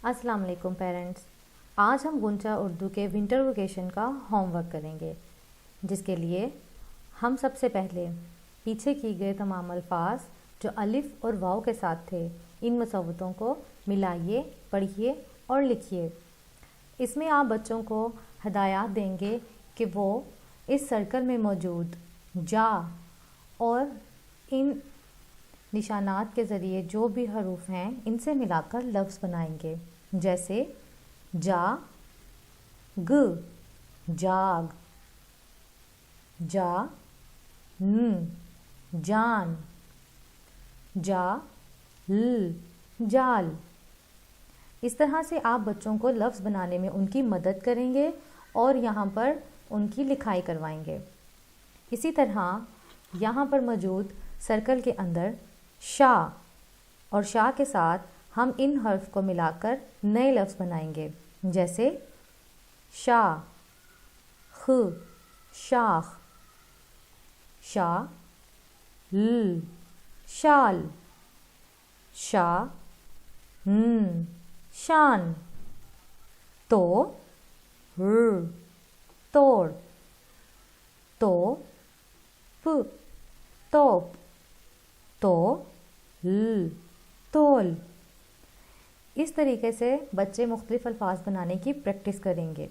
السلام علیکم پیرنٹس، آج ہم غنچہ اردو کے ونٹر ویکیشن کا ہوم ورک کریں گے، جس کے لیے ہم سب سے پہلے پیچھے کی گئے تمام الفاظ جو الف اور واو کے ساتھ تھے ان مصوتوں کو ملائیے، پڑھیے اور لکھیے۔ اس میں آپ بچوں کو ہدایات دیں گے کہ وہ اس سرکل میں موجود جا اور ان نشانات کے ذریعے جو بھی حروف ہیں ان سے ملا کر لفظ بنائیں گے، جیسے جا گ جاگ، جا ن جان، جا ل جال۔ اس طرح سے آپ بچوں کو لفظ بنانے میں ان کی مدد کریں گے اور یہاں پر ان کی لکھائی کروائیں گے۔ اسی طرح یہاں پر موجود سرکل کے اندر شا اور شا کے ساتھ ہم ان حرف کو ملا کر نئے لفظ بنائیں گے، جیسے شا خ شاخ، شا ل شال، شا ن شان، تو ر توڑ، تو پ توپ، تو ل تول۔ اس طریقے سے بچے مختلف الفاظ بنانے کی پریکٹس کریں گے۔